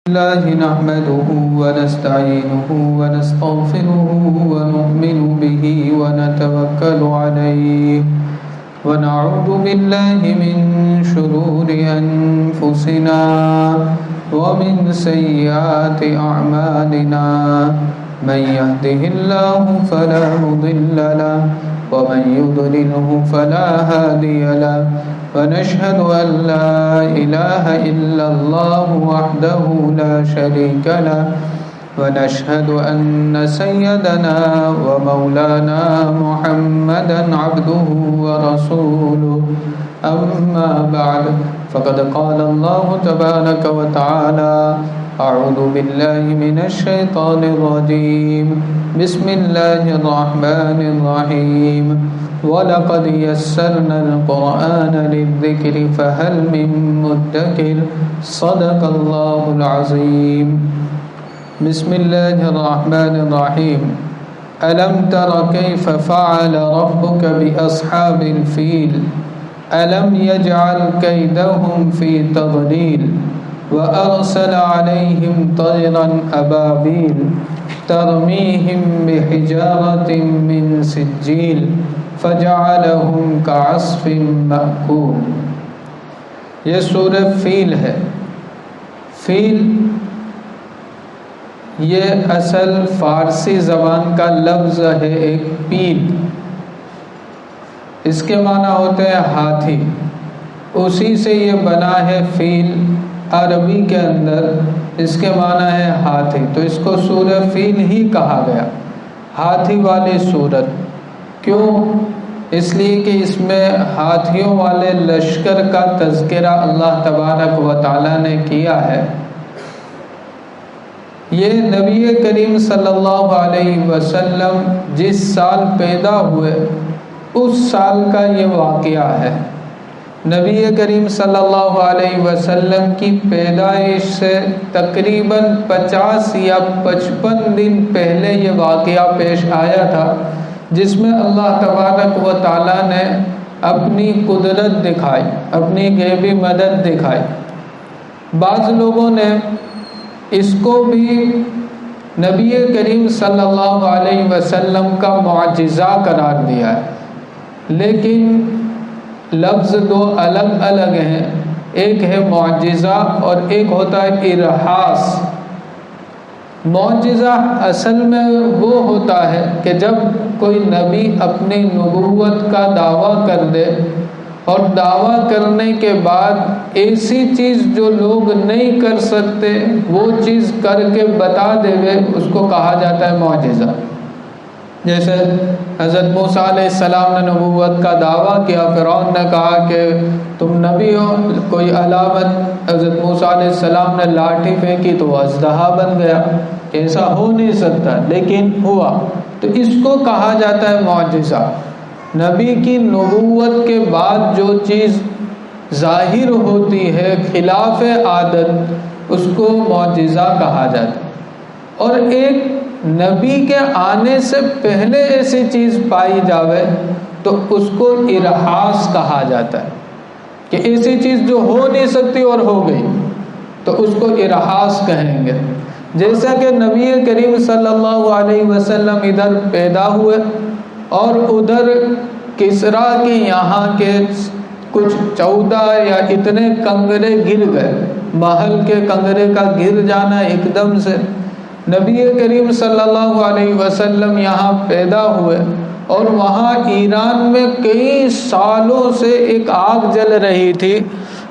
الله نحمده ونستعينه ونستغفره ونؤمن به ونتوكل عليه ونعوذ بالله من شرور أنفسنا ومن سيئات أعمالنا من يهده الله فلا مضل له ومن يضلله فلا هادي له ونشهد أن لا إله إلا الله وحده لا شريك له ونشهد أن سيدنا ومولانا محمدا عبده ورسوله أما بعد فقد قال الله تبارك وتعالى أعوذ بالله من الشيطان الرجيم بسم الله الرحمن الرحيم وَلَقَدْ يَسَّرْنَا الْقُرْآنَ لِلذِّكْرِ فَهَلْ مِن مُّدَّكِرٍ صدق اللہ العظیم. بسم اللہ الرحمن الرحیم. أَلَمْ تَرَ كَيْفَ فَعَلَ رَبُّكَ بِأَصْحَابِ الْفِيلِ أَلَمْ يَجْعَلْ كَيْدَهُمْ فِي تَضْلِيلٍ وَأَرْسَلَ عَلَيْهِمْ طَيْرًا أَبَابِيلَ تَرْمِيهِمْ بِحِجَارَةٍ مِّن سِجِّيلٍ فَجَعَلَهُمْ كَعَصْفٍ مَأْكُولٍ. یہ سورہ فیل ہے. فیل یہ اصل فارسی زبان کا لفظ ہے ایک پیل. اس کے معنی ہوتے ہیں ہاتھی. اسی سے یہ بنا ہے فیل. عربی کے اندر اس کے معنی ہے ہاتھی. تو اس کو سورہ فیل ہی کہا گیا, ہاتھی والی سورت. کیوں؟ اس لیے کہ اس میں ہاتھیوں والے لشکر کا تذکرہ اللہ تبارک و تعالی نے کیا ہے. یہ نبی کریم صلی اللہ علیہ وسلم جس سال پیدا ہوئے اس سال کا یہ واقعہ ہے. نبی کریم صلی اللہ علیہ وسلم کی پیدائش سے تقریباً 50 یا 55 دن پہلے یہ واقعہ پیش آیا تھا, جس میں اللہ تبارک و تعالی نے اپنی قدرت دکھائی, اپنی غیبی مدد دکھائی. بعض لوگوں نے اس کو بھی نبی کریم صلی اللہ علیہ وسلم کا معجزہ قرار دیا ہے, لیکن لفظ دو الگ الگ ہیں. ایک ہے معجزہ اور ایک ہوتا ہے ارہاس. معجزہ اصل میں وہ ہوتا ہے کہ جب کوئی نبی اپنی نبوت کا دعویٰ کر دے اور دعویٰ کرنے کے بعد ایسی چیز جو لوگ نہیں کر سکتے وہ چیز کر کے بتا دے, اس کو کہا جاتا ہے معجزہ. جیسے حضرت موسیٰ علیہ السلام نے نبوت کا دعویٰ کیا, فرعون نے کہا کہ تم نبی ہو, کوئی علامت. حضرت موسیٰ علیہ السلام نے لاٹھی پھینکی تو وہ اژدہا بن گیا. ایسا ہو نہیں سکتا, لیکن ہوا. تو اس کو کہا جاتا ہے معجزہ. نبی کی نبوت کے بعد جو چیز ظاہر ہوتی ہے خلاف عادت, اس کو معجزہ کہا جاتا ہے. اور ایک نبی کے آنے سے پہلے ایسی چیز پائی جاوے تو اس کو ارہاس کہا جاتا ہے, کہ ایسی چیز جو ہو نہیں سکتی اور ہو گئی تو اس کو ارہاس کہیں گے. جیسا کہ نبی کریم صلی اللہ علیہ وسلم ادھر پیدا ہوئے اور ادھر کسریٰ کے یہاں کے کچھ 14 یا اتنے کنگرے گر گئے. محل کے کنگرے کا گر جانا ایک دم سے. نبی کریم صلی اللہ علیہ وسلم یہاں پیدا ہوئے اور وہاں ایران میں کئی سالوں سے ایک آگ جل رہی تھی,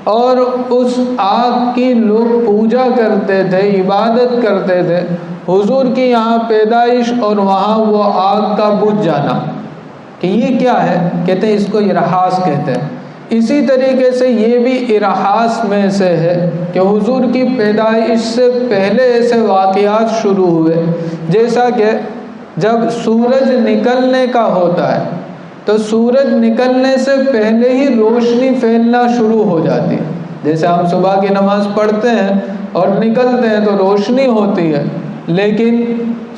اور اس آگ کی لوگ پوجا کرتے تھے, عبادت کرتے تھے. حضور کی یہاں پیدائش اور وہاں وہ آگ کا بجھ جانا, کہ یہ کیا ہے؟ کہتے ہیں اس کو ارہاس کہتے ہیں. اسی طریقے سے یہ بھی ارہاس میں سے ہے کہ حضور کی پیدائش سے پہلے ایسے واقعات شروع ہوئے. جیسا کہ جب سورج نکلنے کا ہوتا ہے تو سورج نکلنے سے پہلے ہی روشنی پھیلنا شروع ہو جاتی ہے. جیسے ہم صبح کی نماز پڑھتے ہیں اور نکلتے ہیں تو روشنی ہوتی ہے, لیکن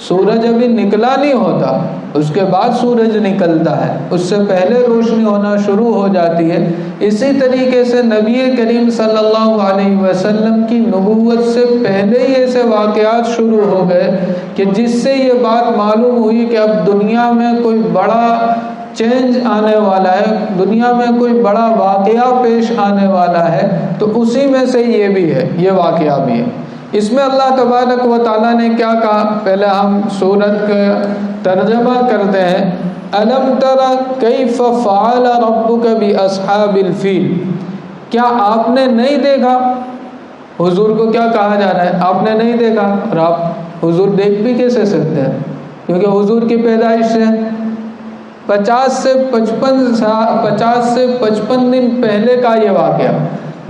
سورج ابھی نکلا نہیں ہوتا, اس کے بعد سورج نکلتا ہے، اس سے پہلے روشنی ہونا شروع ہو جاتی ہے۔ اسی طریقے سے نبی کریم صلی اللہ علیہ وسلم کی نبوت سے پہلے ہی ایسے واقعات شروع ہو گئے کہ جس سے یہ بات معلوم ہوئی کہ اب دنیا میں کوئی بڑا چینج آنے والا ہے، دنیا میں کوئی بڑا واقعہ پیش آنے والا ہے۔ تو اسی میں سے یہ بھی ہے، یہ واقعہ بھی ہے۔ اس میں اللہ تبارک و تعالیٰ نے کیا کہا، پہلے ہم سورت کا ترجمہ کرتے ہیں۔ الم تر کیف فعل ربک باصحاب الفیل، کیا آپ نے نہیں دیکھا؟ حضور کو کیا کہا جا رہا ہے؟ آپ نے نہیں دیکھا، اور آپ حضور دیکھ بھی کیسے سکتے ہیں کیونکہ حضور کی پیدائش سے 50 سے 55 دن پہلے کا یہ واقعہ،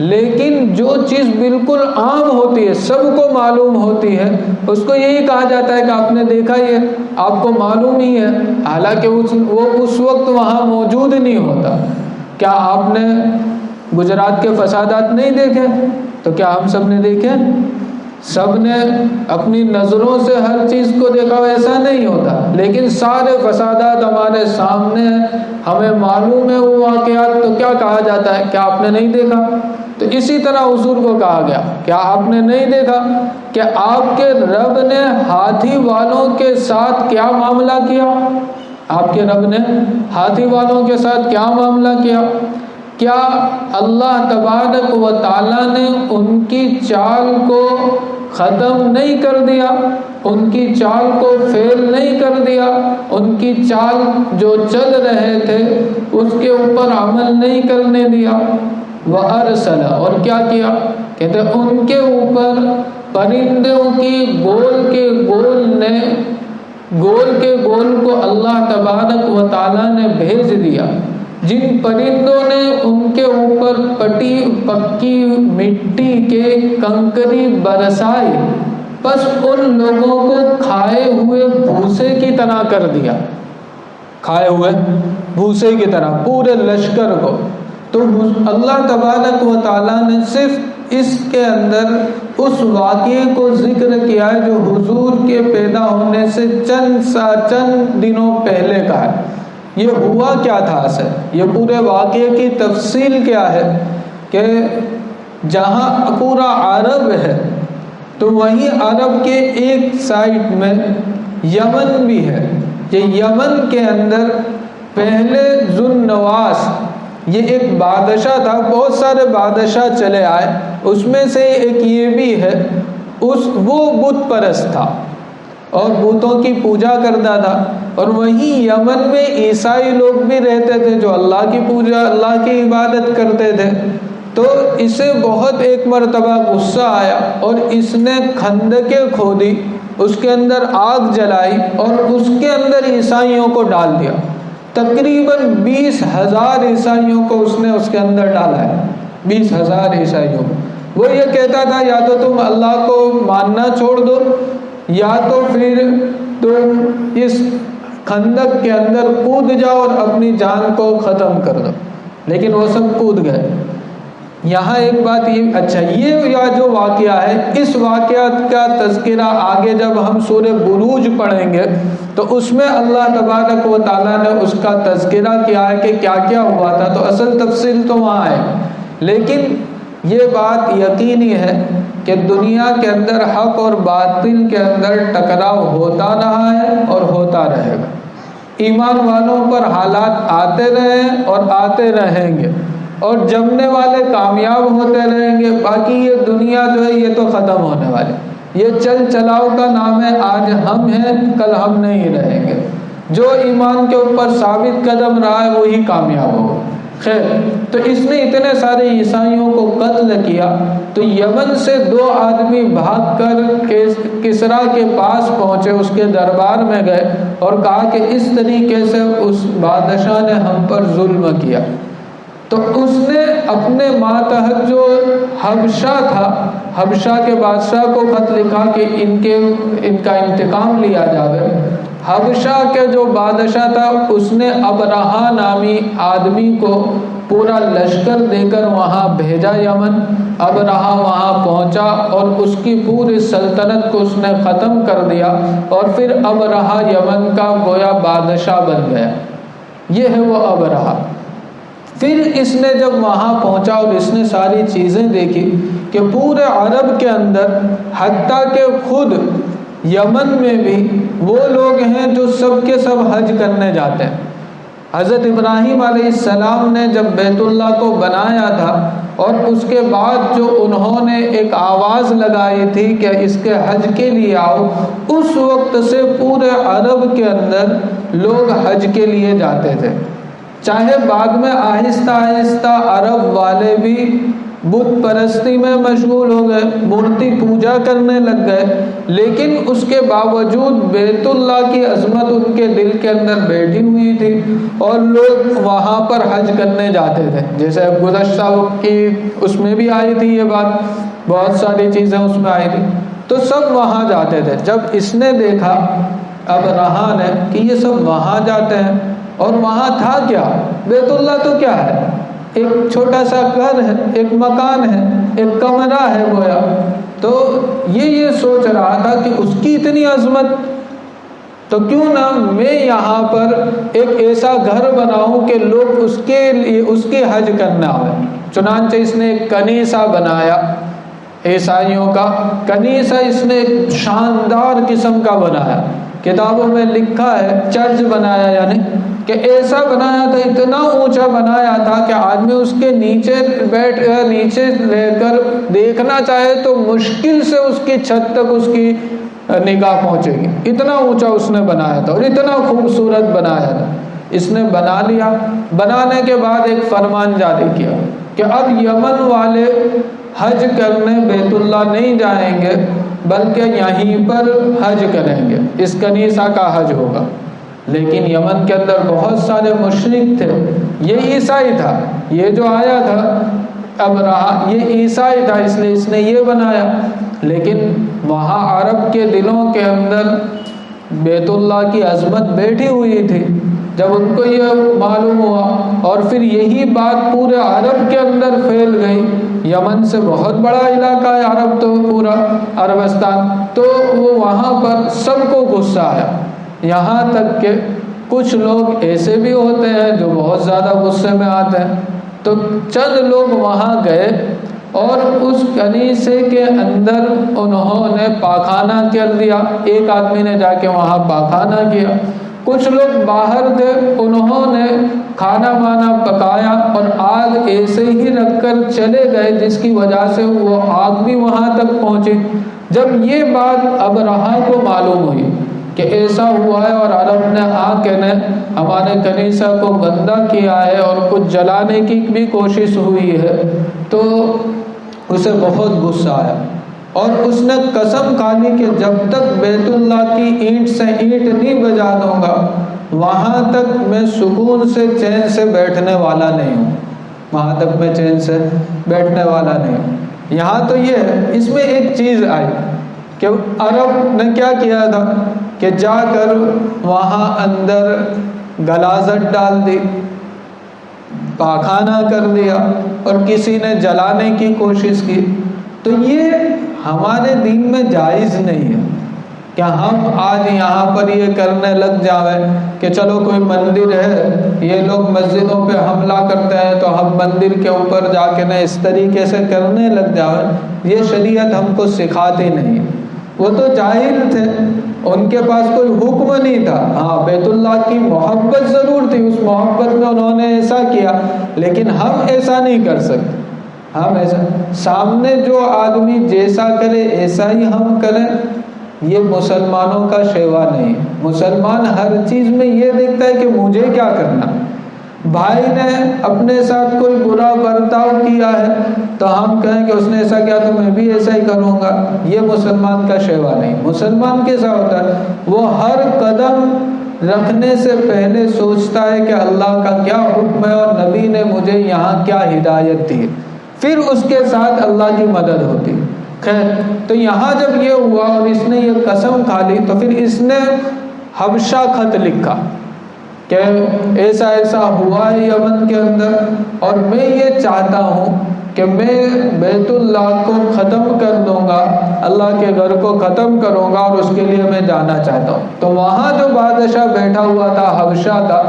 لیکن جو چیز بالکل عام ہوتی ہے، سب کو معلوم ہوتی ہے، اس کو یہی کہا جاتا ہے کہ آپ نے دیکھا، یہ آپ کو معلوم ہی ہے، حالانکہ وہ اس وقت وہاں موجود نہیں ہوتا۔ کیا آپ نے گجرات کے فسادات نہیں دیکھے؟ تو کیا ہم سب نے دیکھے؟ سب نے اپنی نظروں سے ہر چیز کو دیکھا، ایسا نہیں ہوتا، لیکن سارے فسادات ہمارے سامنے ہیں، ہمیں معلوم ہے وہ واقعات، تو کیا کہا جاتا ہے؟ کیا آپ نے نہیں دیکھا؟ تو اسی طرح حضور کو کہا گیا، کیا آپ نے نہیں دیکھا کہ آپ کے رب نے ہاتھی والوں کے ساتھ کیا معاملہ کیا؟ آپ کے رب نے ہاتھی والوں کے ساتھ کیا معاملہ کیا؟ کیا اللہ تبارک و تعالیٰ نے ان کی چال کو ختم نہیں کر دیا، ان کی چال کو فیل نہیں کر دیا، ان کی چال جو چل رہے تھے اس کے اوپر عمل نہیں کرنے دیا؟ وَأَرْسَلَ، اور کیا کیا؟ کہتے ان کے اوپر پرندوں کی گول کے گول کو اللہ تبارک و تعالیٰ نے بھیج دیا، جن پرندوں نے ان کے اوپر پکی مٹی کے کنکری برسائی، بس ان لوگوں کو کھائے ہوئے بھوسے کی طرح کر دیا، کھائے ہوئے بھوسے کی طرح پورے لشکر کو۔ تو اللہ تبارک و تعالیٰ نے صرف اس کے اندر اس واقعے کو ذکر کیا ہے جو حضور کے پیدا ہونے سے چند دنوں پہلے کا ہے۔ یہ ہوا کیا تھا اصل، یہ پورے واقعے کی تفصیل کیا ہے کہ جہاں پورا عرب ہے تو وہیں عرب کے ایک سائڈ میں یمن بھی ہے۔ یہ یمن کے اندر پہلے ذو النواس، یہ ایک بادشاہ تھا، بہت سارے بادشاہ چلے آئے، اس میں سے ایک یہ بھی ہے، وہ بت پرست تھا اور بتوں کی پوجا کرتا تھا، اور وہیں یمن میں عیسائی لوگ بھی رہتے تھے جو اللہ کی پوجا، اللہ کی عبادت کرتے تھے۔ تو اسے بہت ایک مرتبہ غصہ آیا اور اس نے خندقیں کھودی، اس کے اندر آگ جلائی اور اس کے اندر عیسائیوں کو ڈال دیا۔ تقریباً 20,000 عیسائیوں کو اس نے اس کے اندر ڈالا ہے، 20,000 عیسائیوں کو۔ وہ یہ کہتا تھا یا تو تم اللہ کو ماننا چھوڑ دو یا تو پھر تم اس خندق کے اندر کود جاؤ اور اپنی جان کو ختم کر دو، لیکن وہ سب کود گئے۔ یہاں ایک بات یہ جو واقعہ ہے، اس واقعات کا تذکرہ آگے جب ہم سورہ بروج پڑھیں گے تو اس میں اللہ تبارک و تعالیٰ نے اس کا تذکرہ کیا ہے کہ کیا کیا ہوا تھا، تو اصل تفصیل تو وہاں ہے، لیکن یہ بات یقینی ہے کہ دنیا کے اندر حق اور باطل کے اندر ٹکراؤ ہوتا رہا ہے اور ہوتا رہے گا۔ ایمان والوں پر حالات آتے رہے اور آتے رہیں گے، اور جمنے والے کامیاب ہوتے رہیں گے، باقی یہ دنیا جو ہے یہ تو ختم ہونے والی، یہ چل چلاؤ کا نام ہے، آج ہم ہیں کل ہم نہیں رہیں گے۔ جو ایمان کے اوپر ثابت قدم رہا ہے وہی کامیاب ہوگا۔ خیر، تو اس نے اتنے سارے عیسائیوں کو قتل کیا، تو یمن سے 2 آدمی بھاگ کر کسریٰ کے پاس پہنچے، اس کے دربار میں گئے اور کہا کہ اس طریقے سے اس بادشاہ نے ہم پر ظلم کیا۔ تو اس نے اپنے ماتحت جو حبشہ تھا، حبشہ کے بادشاہ کو خط لکھا کہ ان کا انتقام لیا جائے۔ حبشہ کے جو بادشاہ تھا اس نے ابرہہ نامی آدمی کو پورا لشکر دے کر وہاں بھیجا یمن. ابرہہ وہاں پہنچا اور اس کی پوری سلطنت کو اس نے ختم کر دیا اور پھر ابرہہ یمن کا گویا بادشاہ بن گیا. یہ ہے وہ ابرہہ. پھر اس نے جب وہاں پہنچا اور اس نے ساری چیزیں دیکھی کہ پورے عرب کے اندر حتیٰ کہ خود یمن میں بھی وہ لوگ ہیں جو سب کے سب حج کرنے جاتے ہیں. حضرت ابراہیم علیہ السلام نے جب بیت اللہ کو بنایا تھا اور اس کے بعد جو انہوں نے ایک آواز لگائی تھی کہ اس کے حج کے لیے آؤ، اس وقت سے پورے عرب کے اندر لوگ حج کے لیے جاتے تھے. چاہے بعد میں آہستہ آہستہ عرب والے بھی بت پرستی میں مشغول ہو گئے، مورتی پوجا کرنے لگ گئے، لیکن اس کے باوجود بیت اللہ کی عظمت ان کے دل کے اندر بیٹھی ہوئی تھی اور لوگ وہاں پر حج کرنے جاتے تھے. جیسے گزشتہ کی اس میں بھی آئی تھی یہ بات، بہت ساری چیزیں اس میں آئی تھی، تو سب وہاں جاتے تھے. جب اس نے دیکھا ابرہہ نے کہ یہ سب وہاں جاتے ہیں، اور وہاں تھا کیا؟ بیت اللہ تو کیا ہے؟ ایک چھوٹا سا گھر ہے، ایک مکان ہے، ایک کمرہ ہے گویا. تو یہ سوچ رہا تھا کہ اس کی اتنی عظمت، تو کیوں نہ میں یہاں پر ایک ایسا گھر بناؤں کہ لوگ اس کے لیے اس کی حج کرنا آئے. چنانچہ اس نے ایک کنیسہ بنایا، عیسائیوں کا کنیسہ اس نے ایک شاندار قسم کا بنایا. کتابوں میں لکھا ہے چرچ بنایا، یعنی کہ ایسا بنایا تھا، اتنا اونچا بنایا تھا کہ آدمی اس کے نیچے بیٹھ نیچے رہ کر دیکھنا چاہے تو مشکل سے اس کی چھت تک اس کی نگاہ پہنچے گی. اتنا اونچا اس نے بنایا تھا اور اتنا خوبصورت بنایا تھا. اس نے بنا لیا. بنانے کے بعد ایک فرمان جاری کیا کہ اب یمن والے حج کرنے بیت اللہ نہیں جائیں گے بلکہ یہیں پر حج کریں گے، اس کنیسہ کا حج ہوگا. لیکن یمن کے اندر بہت سارے مشرک تھے. یہ عیسائی تھا، یہ جو آیا تھا ابرہہ یہ عیسائی تھا، اس لیے اس نے یہ بنایا. لیکن وہاں عرب کے دلوں کے اندر بیت اللہ کی عظمت بیٹھی ہوئی تھی. جب ان کو یہ معلوم ہوا اور پھر یہی بات پورے عرب کے اندر پھیل گئی، یمن سے بہت بڑا علاقہ ہے عرب، تو پورا عربستان، تو وہ وہاں پر سب کو غصہ آیا. یہاں تک کہ کچھ لوگ ایسے بھی ہوتے ہیں جو بہت زیادہ غصے میں آتے ہیں. تو چند لوگ وہاں گئے اور اس کنیسے کے اندر انہوں نے پاخانہ کر دیا. ایک آدمی نے جا کے وہاں پاخانہ کیا. کچھ لوگ باہر تھے، انہوں نے کھانا وانا پکایا اور آگ ایسے ہی رکھ کر چلے گئے، جس کی وجہ سے وہ آگ بھی وہاں تک پہنچی. جب یہ بات ابرہہ کو معلوم ہوئی کہ ایسا ہوا ہے اور عرب نے آ کے نے ہمارے کنیسہ کو گندہ کیا ہے اور کچھ جلانے کی بھی کوشش ہوئی ہے، تو اسے بہت غصہ آیا اور اس نے قسم کھا لی کہ جب تک بیت اللہ کی اینٹ سے اینٹ نہیں بجا دوں گا وہاں تک میں سکون سے چین سے بیٹھنے والا نہیں ہوں، وہاں تک میں چین سے بیٹھنے والا نہیں ہوں. یہاں تو یہ ہے، اس میں ایک چیز آئی کہ عرب نے کیا کیا تھا کہ جا کر وہاں اندر غلاظت ڈال دی، پاخانہ کر دیا اور کسی نے جلانے کی کوشش کی. تو یہ ہمارے دین میں جائز نہیں ہے کہ ہم آج یہاں پر یہ کرنے لگ جاویں کہ چلو کوئی مندر ہے، یہ لوگ مسجدوں پہ حملہ کرتے ہیں تو ہم مندر کے اوپر جا کے نہ اس طریقے سے کرنے لگ جاویں. یہ شریعت ہم کو سکھاتی نہیں. وہ تو جاہل تھے، ان کے پاس کوئی حکم نہیں تھا. ہاں بیت اللہ کی محبت ضرور تھی، اس محبت میں انہوں نے ایسا کیا، لیکن ہم ایسا نہیں کر سکتے. ہم ایسا سامنے جو آدمی جیسا کرے ایسا ہی ہم کریں، یہ مسلمانوں کا شیوا نہیں. مسلمان ہر چیز میں یہ دیکھتا ہے کہ مجھے کیا کرنا. بھائی نے اپنے ساتھ کوئی برا برتاؤ کیا ہے تو ہم کہیں کہ اس نے ایسا کیا تو میں بھی ایسا ہی کروں گا، یہ مسلمان کا شیوا نہیں. مسلمان کیسا ہوتا ہے؟ وہ ہر قدم رکھنے سے پہلے سوچتا ہے کہ اللہ کا کیا حکم ہے اور نبی نے مجھے یہاں کیا ہدایت دی، پھر اس کے ساتھ اللہ کی مدد ہوتی. خیر، تو یہاں جب یہ ہوا اور اس نے یہ قسم کھا لی تو پھر اس نے حبشہ خط لکھا. کہ ایسا ایسا ہوا ہے یمن کے اندر، اور میں یہ چاہتا ہوں کہ میں بیت اللہ کو ختم کر دوں گا، اللہ کے گھر کو ختم کروں گا، اور اس کے لیے میں جانا چاہتا ہوں۔ تو وہاں جو بادشاہ بیٹھا ہوا تھا حبشہ کا،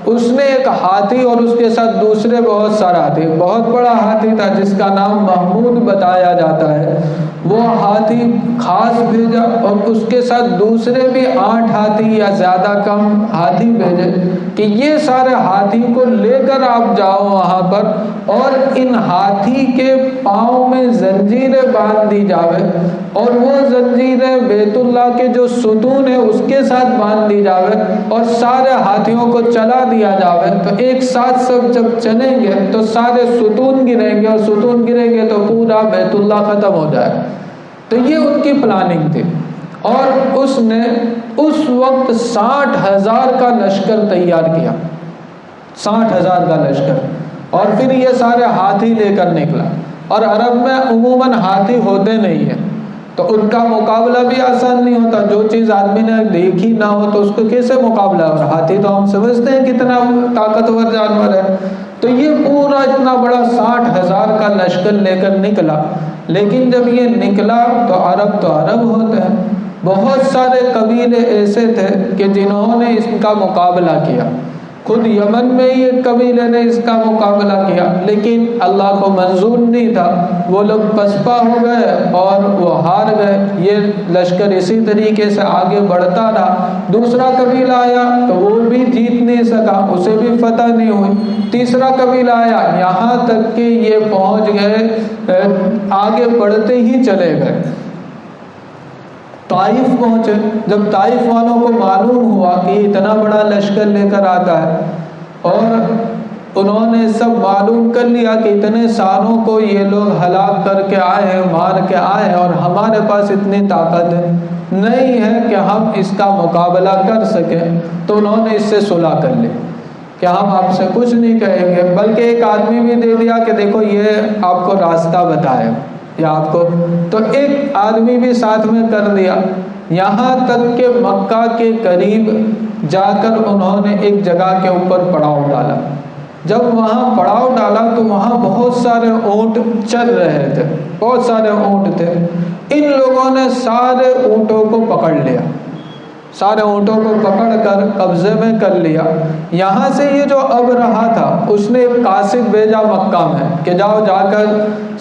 اس نے ایک ہاتھی اور اس کے ساتھ دوسرے بہت سارے ہاتھی، بہت بڑا ہاتھی تھا جس کا نام محمود بتایا جاتا ہے، وہ ہاتھی خاص بھیجا، اور اس کے ساتھ دوسرے بھی 8 ہاتھی یا زیادہ کم ہاتھی بھیجے کہ یہ سارے ہاتھی کو لے کر آپ جاؤ وہاں پر، اور ان ہاتھی کے پاؤں میں زنجیریں باندھ دی جاوے، اور وہ زنجیریں بیت اللہ کے جو ستون ہے اس کے ساتھ باندھ دی جاوے، اور سارے ہاتھیوں کو چلا دیا جاوے۔ تو ایک ساتھ سب جب چلیں گے تو سارے ستون گریں گے، اور ستون گریں گے تو پورا بیت اللہ ختم ہو جائے۔ تو یہ ان کی پلاننگ تھی، اور اس نے اس وقت 60,000 کا لشکر تیار کیا، 60,000 کا لشکر، اور پھر یہ سارے ہاتھی لے کر نکلا۔ اور عرب میں عموماً ہاتھی ہوتے نہیں ہیں، تو ان کا مقابلہ بھی آسان نہیں ہوتا، جو چیز آدمی نے دیکھی نہ ہو تو اس کو کیسے مقابلہ، اور ہاتھی تو ہم سمجھتے ہیں کتنا طاقتور جانور ہے۔ تو یہ پورا اتنا بڑا 60,000 کا لشکر لے کر نکلا، لیکن جب یہ نکلا تو عرب ہوتے ہیں، بہت سارے قبیلے ایسے تھے کہ جنہوں نے اس کا مقابلہ کیا، خود یمن میں ہی ایک قبیلے نے اس کا مقابلہ کیا، لیکن اللہ کو منظور نہیں تھا، وہ لوگ پسپا ہو گئے اور وہ ہار گئے۔ یہ لشکر اسی طریقے سے آگے بڑھتا رہا، دوسرا قبیلہ آیا تو وہ بھی جیت نہیں سکا، اسے بھی فتح نہیں ہوئی، تیسرا قبیلہ آیا، یہاں تک کہ یہ پہنچ گئے، آگے بڑھتے ہی چلے گئے، طائف پہنچے۔ جب طائف والوں کو معلوم ہوا کہ اتنا بڑا لشکر لے کر آتا ہے، اور انہوں نے سب معلوم کر لیا کہ اتنے سالوں کو یہ لوگ ہلاک کر کے آئے ہیں، مار کے آئے ہیں، اور ہمارے پاس اتنی طاقت نہیں ہے کہ ہم اس کا مقابلہ کر سکیں، تو انہوں نے اس سے صلح کر لی کہ ہم آپ سے کچھ نہیں کہیں گے، بلکہ ایک آدمی بھی دے دیا کہ دیکھو یہ آپ کو راستہ بتائے یا آپ کو، تو ایک آدمی بھی ساتھ میں کر دیا، یہاں تک کہ مکہ کے قریب جا کر انہوں نے ایک جگہ کے اوپر پڑاؤ ڈالا۔ جب وہاں پڑاؤ ڈالا تو وہاں بہت سارے اونٹ چل رہے تھے، بہت سارے اونٹ تھے، ان لوگوں نے سارے اونٹوں کو پکڑ لیا، سارے اونٹوں کو پکڑ کر قبضے میں کر لیا۔ یہاں سے یہ جو ابرہہ تھا اس نے ایک قاصد بھیجا مکہ میں کہ جاؤ، جا کر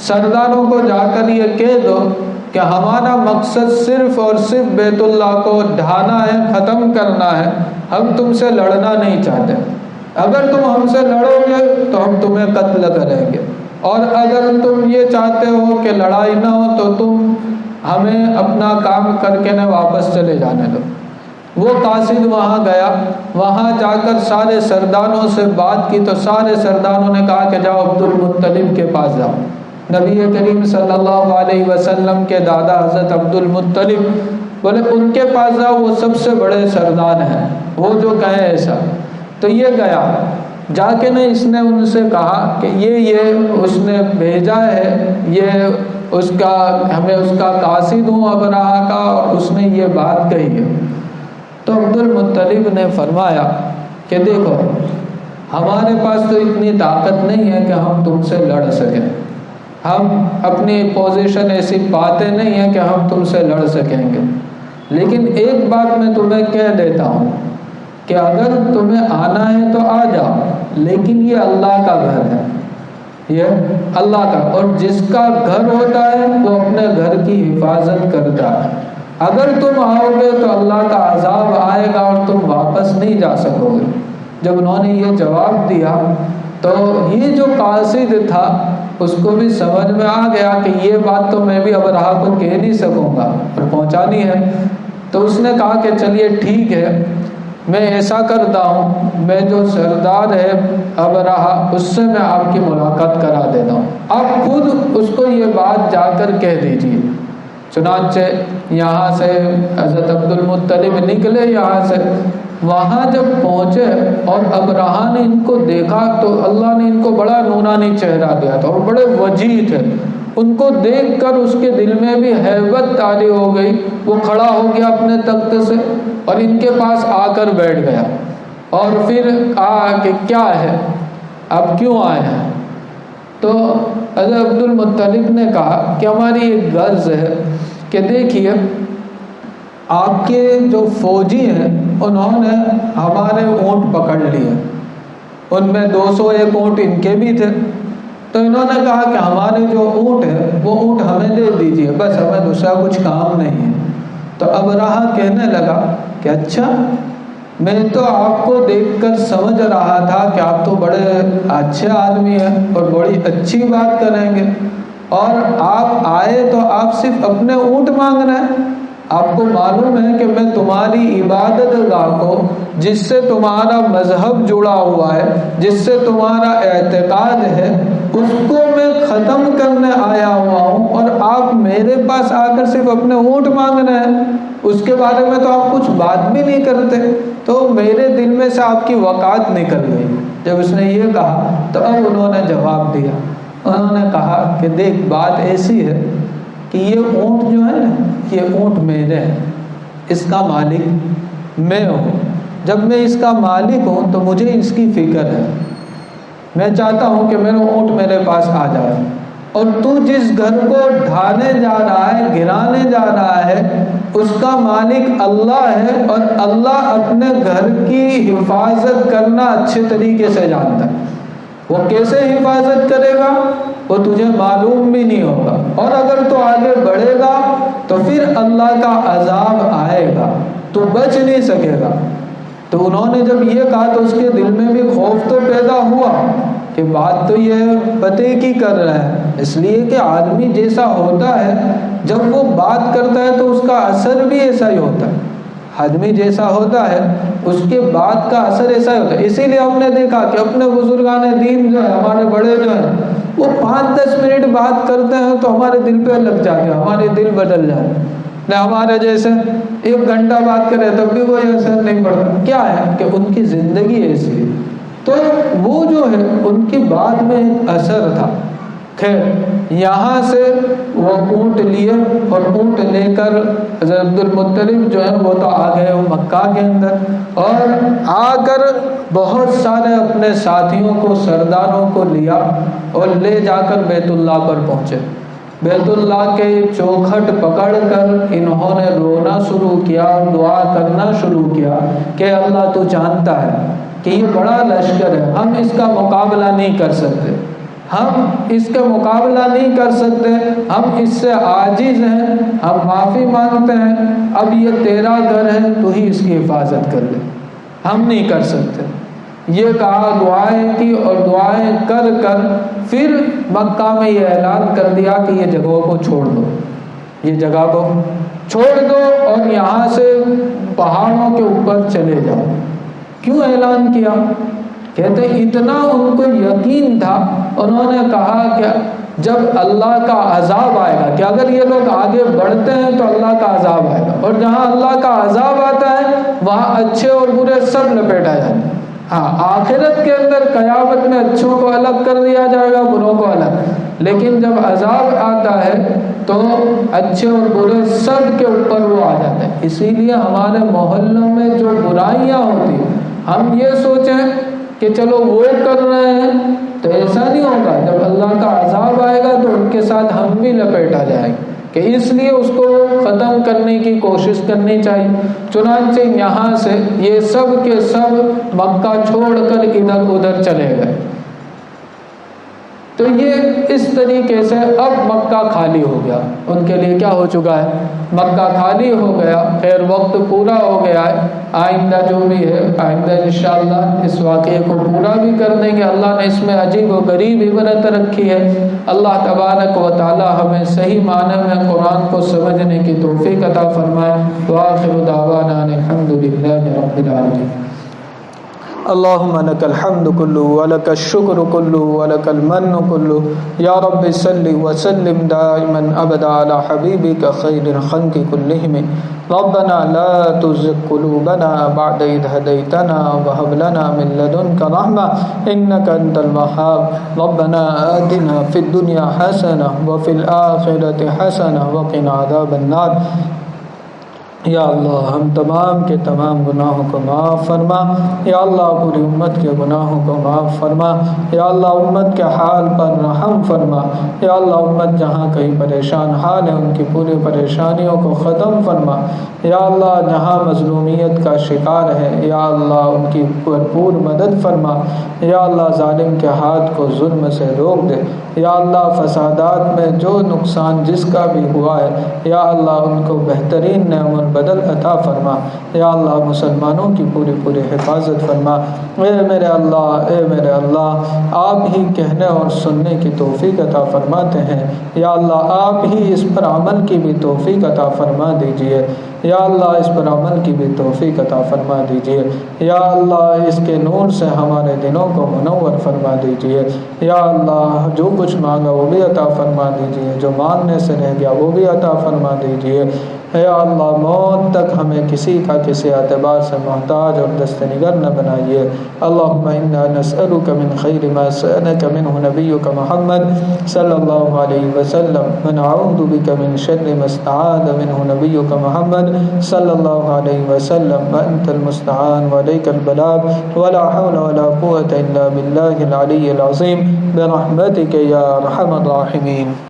سرداروں کو جا کر یہ کہہ دو کہ ہمارا مقصد صرف اور صرف بیت اللہ کو ڈھانا ہے، ختم کرنا ہے، ہم تم سے لڑنا نہیں چاہتے، اگر تم ہم سے لڑو گے تو ہم تمہیں قتل کریں گے، اور اگر تم یہ چاہتے ہو کہ لڑائی نہ ہو تو تم ہمیں اپنا کام کر کے نہ واپس چلے جانے دو۔ وہ قاصد وہاں گیا، وہاں جا کر سارے سرداروں سے بات کی تو سارے سرداروں نے کہا کہ جاؤ عبد المطلب کے پاس جاؤ، نبی کریم صلی اللہ علیہ وسلم کے دادا حضرت عبد المطلب، بولے ان کے پاس جاؤ، وہ سب سے بڑے سردار ہیں، وہ جو کہیں ایسا۔ تو یہ گیا، جا کے نے اس نے ان سے کہا کہ یہ اس نے بھیجا ہے، یہ اس کا، ہمیں اس کا قاصد ہوں ابرہہ کا، اور اس نے یہ بات کہی ہے۔ تو عبد المطلب نے فرمایا کہ دیکھو ہمارے پاس تو اتنی طاقت نہیں ہے کہ ہم تم سے لڑ سکیں، ہم اپنی پوزیشن ایسی پاتے نہیں ہیں کہ ہم تم سے لڑ سکیں گے، لیکن ایک بات میں تمہیں کہہ دیتا ہوں کہ اگر تمہیں آنا ہے تو آ جاؤ، لیکن یہ اللہ کا گھر ہے، یہ اللہ کا، اور جس کا گھر ہوتا ہے وہ اپنے گھر کی حفاظت کرتا ہے، اگر تم آؤ گے تو اللہ کا عذاب آئے گا اور تم واپس نہیں جا سکو گے۔ جب انہوں نے یہ جواب دیا تو یہ جو قاصد تھا اس کو بھی سمجھ میں آ گیا کہ یہ بات تو میں بھی ابرہہ کو کہہ نہیں سکوں گا اور پہنچانی ہے، تو اس نے کہا کہ چلیے ٹھیک ہے، میں ایسا کرتا ہوں، میں جو سردار ہے ابرہہ اس سے میں آپ کی ملاقات کرا دیتا ہوں، آپ خود اس کو یہ بات جا کر کہہ دیجیے۔ چنانچہ یہاں سے حضرت عبد المطلب نکلے، یہاں سے وہاں جب پہنچے اور ابرہہ نے ان کو دیکھا تو اللہ نے ان کو بڑا نورانی چہرہ دیا تھا اور بڑے وجیح تھے، ان کو دیکھ کر اس کے دل میں بھی ہیبت طاری ہو گئی، وہ کھڑا ہو گیا اپنے تخت سے اور ان کے پاس آ کر بیٹھ گیا۔ اور پھر کہا کہ کیا ہے، اب کیوں آئے ہیں؟ تو حضرت عبد المطلب نے کہا کہ ہماری ایک غرض ہے کہ دیکھیے آپ کے جو فوجی ہیں انہوں نے ہمارے اونٹ پکڑ لیے، ان میں 201 اونٹ ان کے بھی تھے، تو انہوں نے کہا کہ ہمارے جو اونٹ ہے وہ اونٹ ہمیں دے دیجیے، بس ہمیں دوسرا کچھ کام نہیں ہے۔ تو ابرہہ کہنے لگا کہ اچھا، میں تو آپ کو دیکھ کر سمجھ رہا تھا کہ آپ تو بڑے اچھے آدمی ہیں اور بڑی اچھی بات کریں گے، اور آپ آئے تو آپ صرف اپنے اونٹ مانگ رہے ہیں۔ آپ کو معلوم ہے کہ میں تمہاری عبادت گاہ کو، جس سے تمہارا مذہب جڑا ہوا ہے، جس سے تمہارا اعتقاد ہے، اس کو میں ختم کرنے آیا ہوا ہوں، اور آپ میرے پاس آ کر صرف اپنے اونٹ مانگ رہے ہیں، اس کے بارے میں تو آپ کچھ بات بھی نہیں کرتے۔ تو میرے دل میں سے آپ کی وقات نکل گئی۔ جب اس نے یہ کہا تو اب انہوں نے جواب دیا، انہوں نے کہا کہ دیکھ بات ایسی ہے کہ یہ اونٹ جو ہے نا، یہ اونٹ میرے ہیں، اس کا مالک میں ہوں۔ جب میں اس کا مالک ہوں تو مجھے اس کی فکر ہے، میں چاہتا ہوں کہ میرا اونٹ میرے پاس آ جائے، اور تو جس گھر کو ڈھانے جا رہا ہے، گرانے جا رہا ہے، اس کا مالک اللہ ہے، اور اللہ اپنے گھر کی حفاظت کرنا اچھے طریقے سے جانتا ہے۔ وہ کیسے حفاظت کرے گا وہ تجھے معلوم بھی نہیں ہوگا، اور اگر تو آگے بڑھے گا تو پھر اللہ کا عذاب آئے گا، تو بچ نہیں سکے گا۔ تو انہوں نے جب یہ کہا تو اس کے دل میں بھی خوف تو پیدا ہوا کہ بات تو یہ پتے کی کر رہا ہے، اس لیے کہ آدمی جیسا ہوتا ہے جب وہ بات کرتا ہے تو اس کا اثر بھی ایسا ہی ہوتا ہے، آدمی جیسا ہوتا ہے اس کے بات کا اثر ایسا ہی ہوتا ہے۔ اسی لیے ہم نے دیکھا کہ اپنے بزرگان دین جو ہے، ہمارے بڑے جو ہیں، وہ 5-10 منٹ بات کرتے ہیں تو ہمارے دل پہ لگ جاتے ہیں، ہمارے دل بدل جاتے ہیں۔ نہ ہمارے جیسے 1 گھنٹہ بات کرے تب بھی کوئی اثر نہیں پڑتا۔ کیا ہے کہ ان کی زندگی ایسی ہے، تو وہ جو ہے ان کی بات میں اثر تھا۔ خیر، یہاں سے وہ اونٹ لیے، اور اونٹ لے کر حضرت عبد المطلب جو ہے وہ تو آ گئے مکہ کے اندر، اور آ کر بہت سارے اپنے ساتھیوں کو، سرداروں کو لیا اور لے جا کر بیت اللہ پر پہنچے۔ بیت اللہ کے چوکھٹ پکڑ کر انہوں نے رونا شروع کیا، دعا کرنا شروع کیا کہ اللہ تو جانتا ہے کہ یہ بڑا لشکر ہے، ہم اس کا مقابلہ نہیں کر سکتے، ہم اس کا مقابلہ نہیں کر سکتے، ہم اس سے عاجز ہیں، ہم معافی مانگتے ہیں، اب یہ تیرا گھر ہے، تو ہی اس کی حفاظت کر لے، ہم نہیں کر سکتے۔ یہ کہا، دعائیں کی، اور دعائیں کر کر پھر مکہ میں یہ اعلان کر دیا کہ یہ جگہوں کو چھوڑ دو، یہ جگہ کو چھوڑ دو اور یہاں سے پہاڑوں کے اوپر چلے جاؤ۔ کیوں اعلان کیا؟ کہتے اتنا ان کو یقین تھا، انہوں نے کہا کہ جب اللہ کا عذاب آئے گا، کہ اگر یہ لوگ آگے بڑھتے ہیں تو اللہ کا عذاب آئے گا، اور جہاں اللہ کا عذاب آتا ہے وہاں اچھے اور برے سب لپیٹا جاتے ہیں۔ ہاں، آخرت کے اندر قیامت میں اچھوں کو الگ کر دیا جائے گا، بروں کو الگ، لیکن جب عذاب آتا ہے تو اچھے اور برے سب کے اوپر وہ آ جاتے ہیں۔ اسی لیے ہمارے محلوں میں جو برائیاں ہوتی ہیں، ہم یہ سوچیں کہ چلو وہ کر رہے ہیں تو ایسا نہیں ہوگا، جب اللہ کا عذاب آئے گا تو ان کے ساتھ ہم بھی لپیٹا جائیں گے، کہ اس لیے اس کو ختم کرنے کی کوشش کرنی چاہیے۔ چنانچہ یہاں سے یہ سب کے سب مکہ چھوڑ کر ادھر ادھر چلے گئے۔ تو یہ اس طریقے سے اب مکہ خالی ہو گیا، ان کے لیے کیا ہو چکا ہے، مکہ خالی ہو گیا۔ خیر، وقت پورا ہو گیا ہے، آئندہ جو بھی ہے، آئندہ انشاءاللہ اس واقعے کو پورا بھی کر دیں گے۔ اللہ نے اس میں عجیب و غریب عبرت رکھی ہے۔ اللہ تبارک و تعالی ہمیں صحیح معنی میں قرآن کو سمجھنے کی توفیق عطا فرمائے۔ وآخر دعوانا الحمدللہ رب العالمین۔ اللهم لك الحمد كله ولك الشكر كله ولك المن كله يا رب صل وسلم دائما ابدا على حبيبك خير الخلق كلهم ربنا لا تزغ قلوبنا بعد إذ هديتنا وهب لنا من لدنك رحمة إنك أنت الوهاب ربنا آتنا في الدنيا حسنة وفي الآخرة حسنة وقنا عذاب النار یا اللہ ہم تمام کے تمام گناہوں کو معاف فرما، یا اللہ پوری امت کے گناہوں کو معاف فرما، یا اللہ امت کے حال پر رحم فرما، یا اللہ امت جہاں کہیں پریشان حال ہے ان کی پوری پریشانیوں کو ختم فرما، یا اللہ جہاں مظلومیت کا شکار ہے یا اللہ ان کی بھرپور مدد فرما، یا اللہ ظالم کے ہاتھ کو ظلم سے روک دے، یا اللہ فسادات میں جو نقصان جس کا بھی ہوا ہے یا اللہ ان کو بہترین نعم البدل عطا فرما، یا اللہ مسلمانوں کی پوری حفاظت فرما۔ اے میرے اللہ آپ ہی کہنے اور سننے کی توفیق عطا فرماتے ہیں، یا اللہ آپ ہی اس پر عمل کی بھی توفیق عطا فرما دیجئے، یا اللہ اس پر عمل کی بھی توفیق عطا فرما دیجئے، یا اللہ اس کے نور سے ہمارے دلوں کو منور فرما دیجئے، یا اللہ جو کچھ مانگا وہ بھی عطا فرما دیجئے، جو مانگنے سے رہ گیا وہ بھی عطا فرما دیجئے، یا اللہ موت تک ہمیں کسی کا کسی اعتبار سے محتاج اور دستنگر نہ بنائیے۔ اللہم انا نسألک من خیر ما سألک منہ نبیک محمد صلی اللہ علیہ وسلم، ونعوذ بک من شر ما استعاذ منہ نبیک محمد صلی اللہ علیہ وسلم، وانت المستعان وعلیک البلاغ ولا حول ولا قوة الا باللہ العلی العظیم برحمتک یا ارحم الراحمین۔